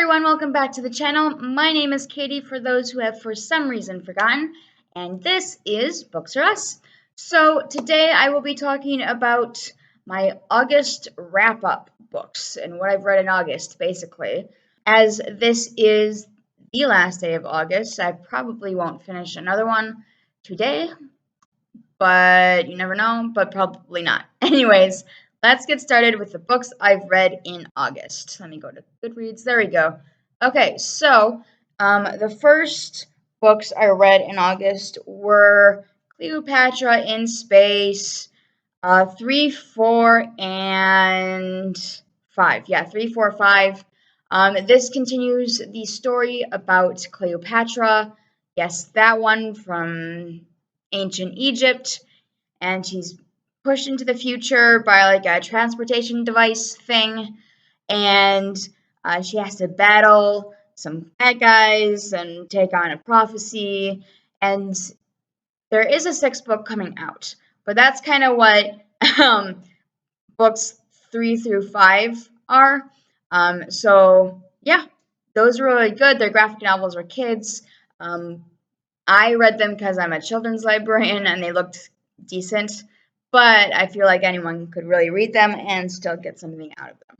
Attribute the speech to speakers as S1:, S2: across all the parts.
S1: everyone, welcome back to the channel. My name is Katie for those who have for some reason forgotten, and this is Books R Us. So today I will be talking about my August wrap-up books and what I've read in August, basically. As this is the last day of August, I probably won't finish another one today, but you never know, but probably not. Anyways, let's get started with the books I've read in August. Let me go to Goodreads. There we go. Okay, so the first books I read in August were Cleopatra in Space, 3, 4, and 5. Yeah, 3, 4, 5. This continues the story about Cleopatra. Yes, that one from ancient Egypt, and she's pushed into the future by like a transportation device thing, and she has to battle some bad guys and take on a prophecy. And there is a sixth book coming out, but that's kind of what books 3 through 5 are. So yeah, those are really good. They're graphic novels for kids. I read them because I'm a children's librarian and they looked decent, but I feel like anyone could really read them and still get something out of them.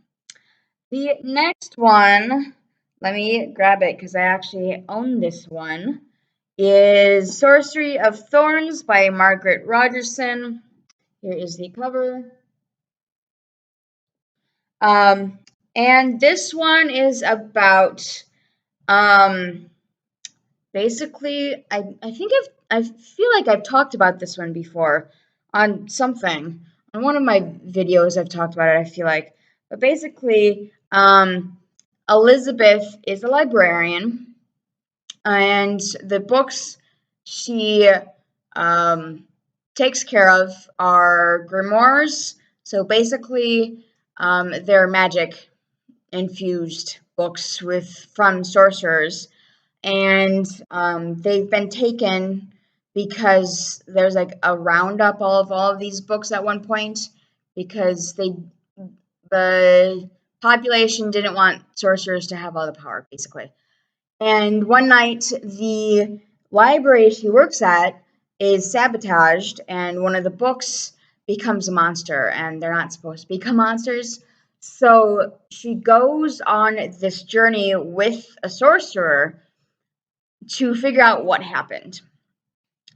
S1: The next one, let me grab it because I actually own this one, is Sorcery of Thorns by Margaret Rogerson. Here is the cover. And this one is about basically, I think I feel like I've talked about this one before on something. On one of my videos I've talked about it, I feel like. But basically, Elizabeth is a librarian, and the books she takes care of are grimoires. So basically, they're magic infused books from sorcerers, and they've been taken because there's like a roundup of all of these books at one point because the population didn't want sorcerers to have all the power, basically. And one night, the library she works at is sabotaged, and one of the books becomes a monster, and they're not supposed to become monsters. So she goes on this journey with a sorcerer to figure out what happened.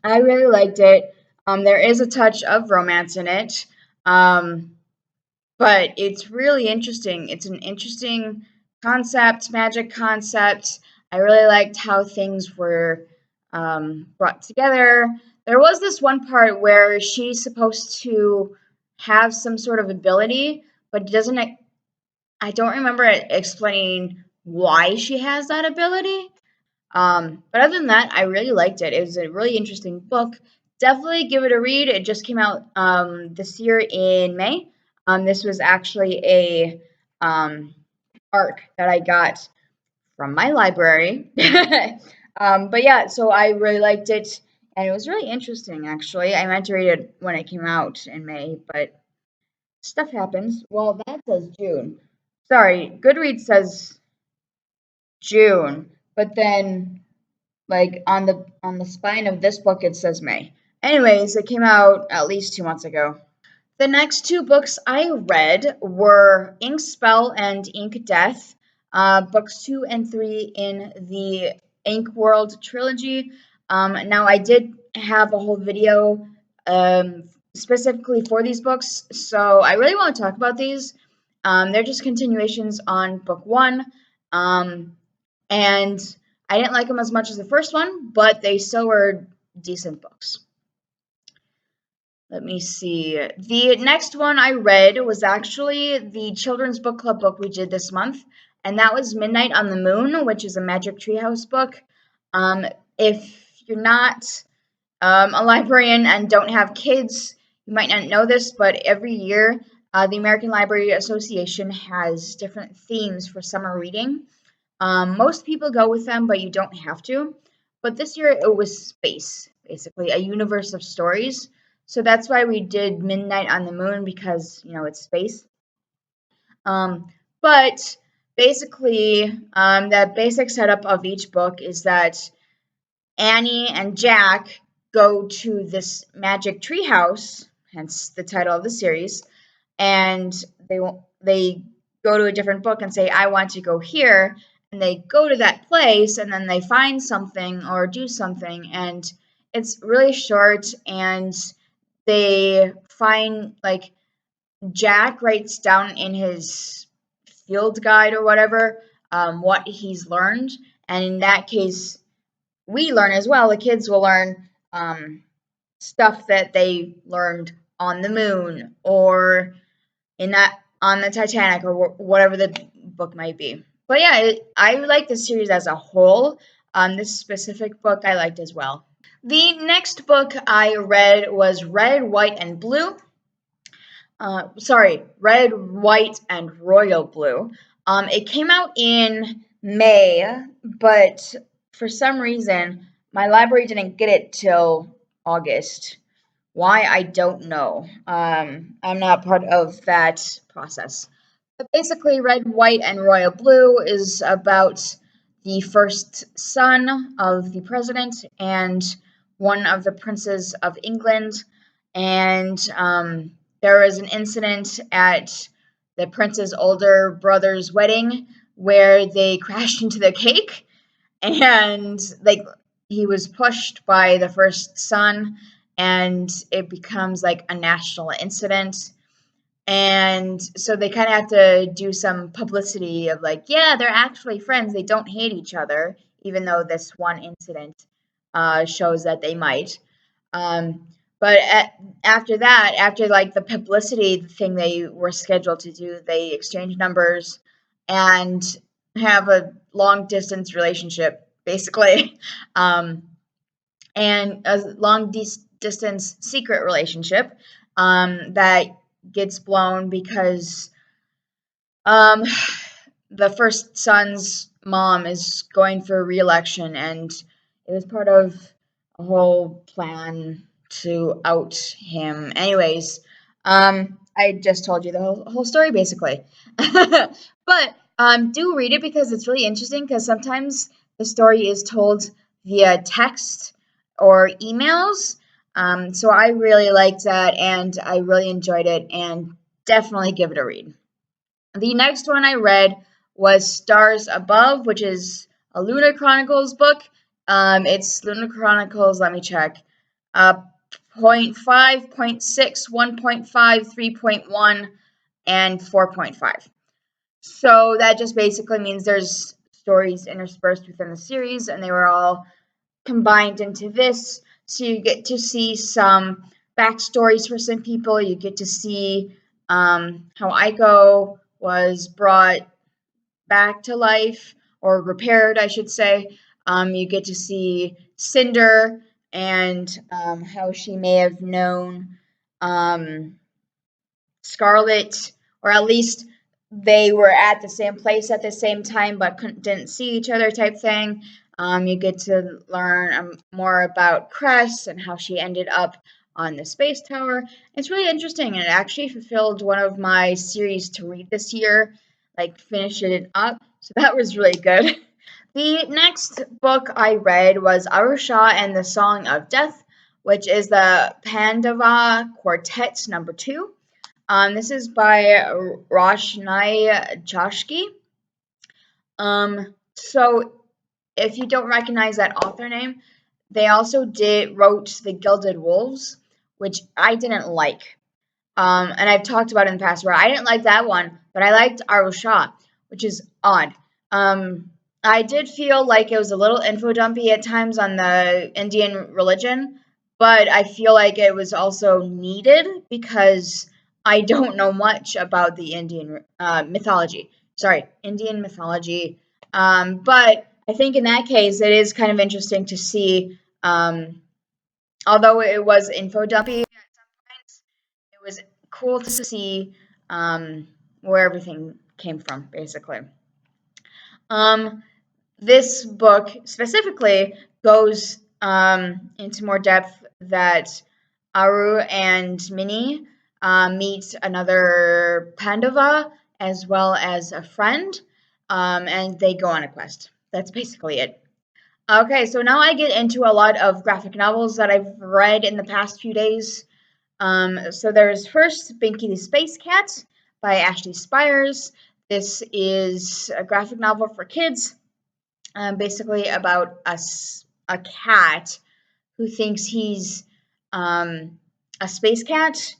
S1: I really liked it. There is a touch of romance in it, but it's really interesting. It's an interesting concept, magic concept. I really liked how things were brought together. There was this one part where she's supposed to have some sort of ability, but doesn't. I don't remember it explaining why she has that ability. But other than that, I really liked it. It was a really interesting book. Definitely give it a read. It just came out this year in May. This was actually a arc that I got from my library. But yeah, so I really liked it, and it was really interesting, actually. I meant to read it when it came out in May, but stuff happens. Well, that says June. Sorry, Goodreads says June, but then like on the spine of this book it says May. Anyways, it came out at least 2 months ago. The next two books I read were Ink Spell and Ink Death, books 2 and 3 in the Ink World trilogy. Now I did have a whole video specifically for these books, so I really want to talk about these. They're just continuations on book 1, and I didn't like them as much as the first one, but they still were decent books. Let me see. The next one I read was actually the children's book club book we did this month, and that was Midnight on the Moon, which is a Magic Treehouse book. If you're not a librarian and don't have kids, you might not know this, but every year the American Library Association has different themes for summer reading. Most people go with them, but you don't have to. But this year it was space, basically, a universe of stories. So that's why we did Midnight on the Moon, because, it's space. But basically, the basic setup of each book is that Annie and Jack go to this magic treehouse, hence the title of the series, and they go to a different book and say, I want to go here, and they go to that place, and then they find something or do something, and it's really short, and they find, like, Jack writes down in his field guide or whatever, what he's learned, and in that case, we learn as well. The kids will learn stuff that they learned on the moon or in that on the Titanic or whatever the book might be. But yeah, I like the series as a whole. This specific book I liked as well. The next book I read was Red, White, and Blue. Red, White, and Royal Blue. It came out in May, but for some reason, my library didn't get it till August. Why, I don't know. I'm not part of that process. But basically, Red, White, and Royal Blue is about the first son of the president and one of the princes of England. And there was an incident at the prince's older brother's wedding where they crashed into the cake, and like he was pushed by the first son, and it becomes like a national incident. And so they kind of have to do some publicity of like, yeah, they're actually friends. They don't hate each other, even though this one incident shows that they might. Um, but after that, after like the publicity thing they were scheduled to do, they exchange numbers and have a long distance relationship, basically, and a long distance secret relationship that gets blown because um, the first son's mom is going for re-election, and it was part of a whole plan to out him. Anyways, I just told you the whole story basically. But do read it because it's really interesting, because sometimes the story is told via text or emails. So I really liked that, and I really enjoyed it, and definitely give it a read. The next one I read was Stars Above, which is a Lunar Chronicles book. It's Lunar Chronicles, let me check. Point 5, point 6, 1.5, 3.1, and 4.5. So that just basically means there's stories interspersed within the series, and they were all combined into this. So you get to see some backstories for some people. You get to see how Aiko was brought back to life, or repaired, I should say. You get to see Cinder and how she may have known Scarlet, or at least they were at the same place at the same time but didn't see each other, type thing. You get to learn more about Cress and how she ended up on the space tower. It's really interesting, and it actually fulfilled one of my series to read this year, like finishing it up. So that was really good. The next book I read was Arusha and the Song of Death, which is the Pandava Quartet #2. This is by Roshnai Chashki. So if you don't recognize that author name, they also wrote The Gilded Wolves, which I didn't like. And I've talked about in the past where I didn't like that one, but I liked Arusha, which is odd. I did feel like it was a little info dumpy at times on the Indian religion, but I feel like it was also needed because I don't know much about the Indian mythology. Sorry, Indian mythology. But I think in that case, it is kind of interesting to see, although it was info dumpy at some points, it was cool to see where everything came from, basically. This book specifically goes into more depth that Aru and Minnie meet another Pandava as well as a friend. and they go on a quest. That's basically it. Okay, so now I get into a lot of graphic novels that I've read in the past few days. So there's first Binky the Space Cat by Ashley Spires. This is a graphic novel for kids, basically about a cat who thinks he's a space cat,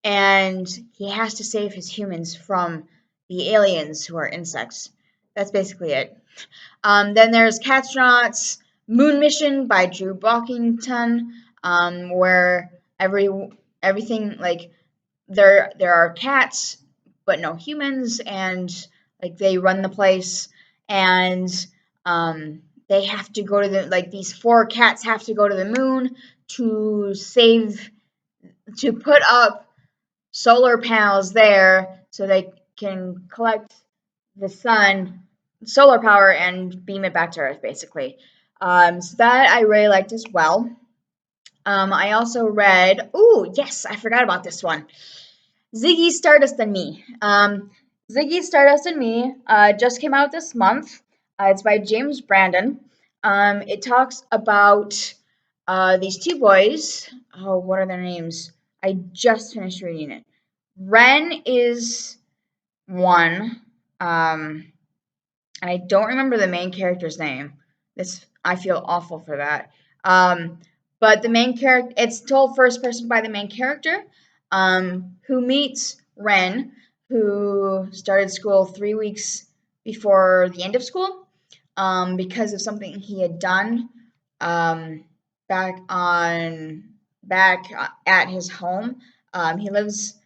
S1: and he has to save his humans from the aliens who are insects. That's basically it. Then there's Catastronauts Moon Mission by Drew Balkington, where everything like there are cats but no humans, and like they run the place, and they have to go to the like these four cats have to go to the moon to put up solar panels there so they can collect the sun solar power and beam it back to Earth, basically. So that I really liked as well. I also read, oh, yes, I forgot about this one. Ziggy Stardust and Me. Ziggy Stardust and Me just came out this month. It's by James Brandon. It talks about these two boys. Oh, what are their names? I just finished reading it. Ren is one. And I don't remember the main character's name. I feel awful for that. But the main character, it's told first person by the main character, who meets Ren, who started school 3 weeks before the end of school, because of something he had done back at his home. He lives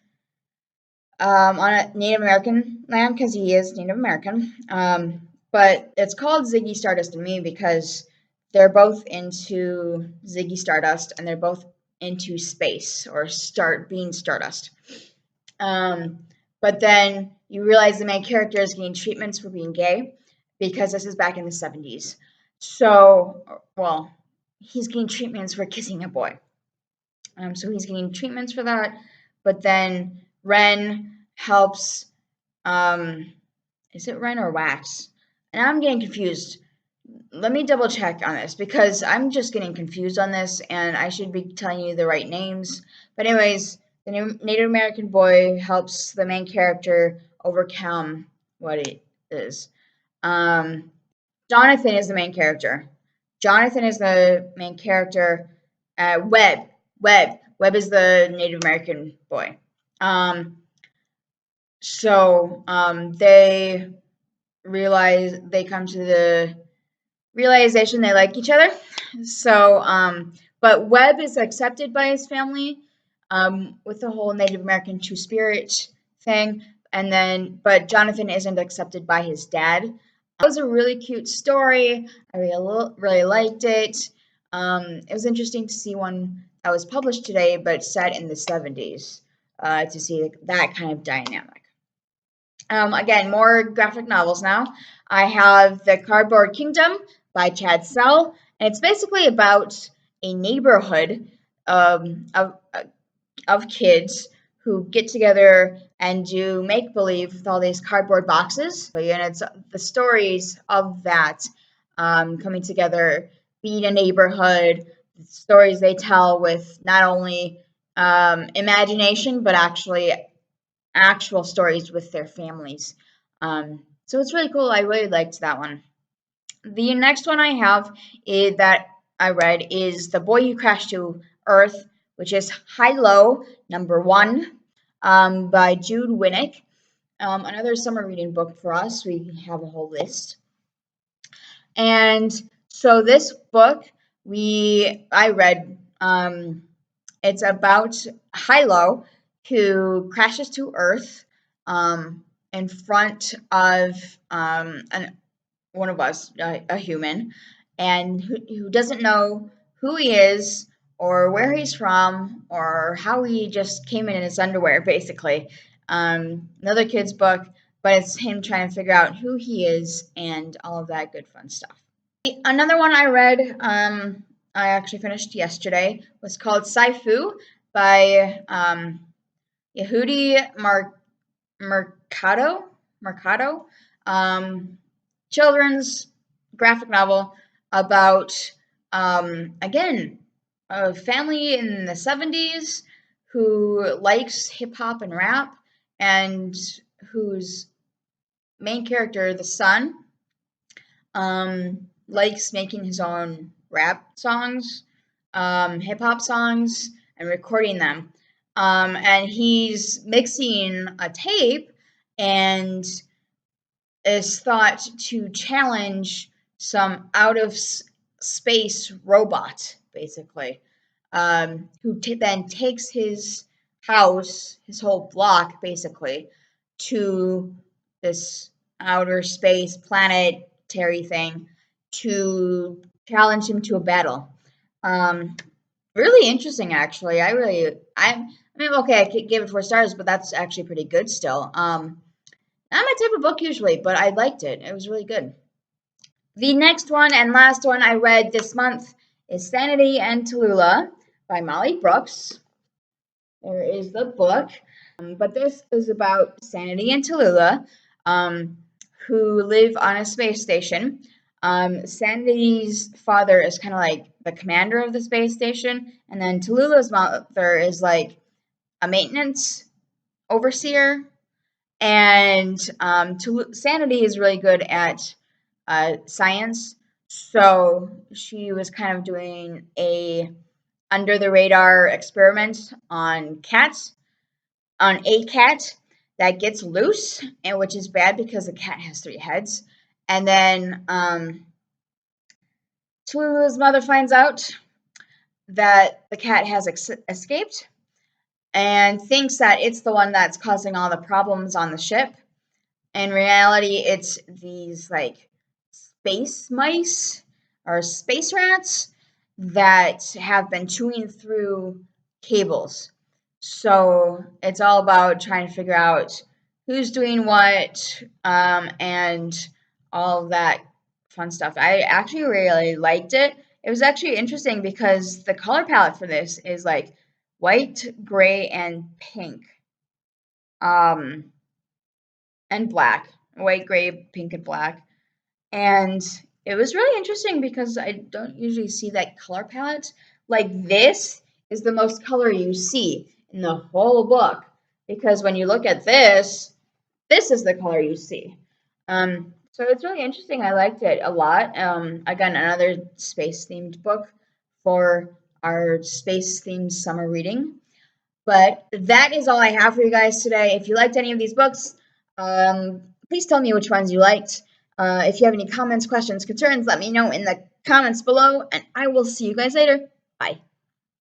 S1: on a Native American land because he is Native American. But it's called Ziggy Stardust and Me because they're both into Ziggy Stardust and they're both into space or being Stardust. But then you realize the main character is getting treatments for being gay because this is back in the 70s. So, well, he's getting treatments for kissing a boy. So he's getting treatments for that, but then Ren helps. Is it Ren or Wax? And I'm getting confused. Let me double check on this because I'm just getting confused on this, and I should be telling you the right names. But anyways, the Native American boy helps the main character overcome what it is. Jonathan is the main character. Jonathan is the main character. Webb is the Native American boy. They come to the realization they like each other. But Webb is accepted by his family, with the whole Native American Two Spirit thing, but Jonathan isn't accepted by his dad. It was a really cute story. I really liked it. It was interesting to see one that was published today, but set in the 70s, to see that kind of dynamic. Again, more graphic novels now. I have The Cardboard Kingdom by Chad Sell, and it's basically about a neighborhood of kids who get together and do make-believe with all these cardboard boxes. And it's the stories of that coming together, being a neighborhood, the stories they tell with not only imagination, but actual stories with their families. So it's really cool. I really liked that one. The next one I have that I read is The Boy Who Crashed to Earth, which is High-Low #1, by Jude Winnick. Another summer reading book for us. We have a whole list. And so this book I read, it's about High-Low, who crashes to Earth in front of one of us, a human, and who doesn't know who he is or where he's from or how he just came in his underwear, basically. Another kid's book, but it's him trying to figure out who he is and all of that good fun stuff. Another one I read, I actually finished yesterday, was called Saifu by Yehudi Mercado. children's graphic novel about, again, a family in the 70s who likes hip hop and rap, and whose main character, the son, likes making his own rap songs, hip hop songs, and recording them. And he's mixing a tape and is thought to challenge some out of space robot, basically, who then takes his house, his whole block, basically, to this outer space planetary thing to challenge him to a battle. Um, Really interesting, actually. I mean, okay, I could give it 4 stars, but that's actually pretty good still. Not my type of book usually, but I liked it. It was really good. The next one and last one I read this month is Sanity and Tallulah by Molly Brooks. There is the book. But this is about Sanity and Tallulah, who live on a space station. Sanity's father is kind of like the commander of the space station, and then Tallulah's mother is like a maintenance overseer. And Sanity is really good at science, so she was kind of doing a under the radar experiment on cats, on a cat that gets loose, and which is bad because the cat has 3 heads. And then Tallulah's mother finds out that the cat has escaped and thinks that it's the one that's causing all the problems on the ship. In reality, it's these like space mice or space rats that have been chewing through cables. So it's all about trying to figure out who's doing what, and all of that fun stuff. I actually really liked it. It was actually interesting because the color palette for this is like white, gray, and pink, um, and black. White, gray, pink, and black. And it was really interesting because I don't usually see that color palette. Like, this is the most color you see in the whole book, because when you look at this is the color you see. So it's really interesting. I liked it a lot. Again, another space themed book for our space themed summer reading. But that is all I have for you guys today. If you liked any of these books, please tell me which ones you liked. If you have any comments, questions, concerns, let me know in the comments below, and I will see you guys later. Bye.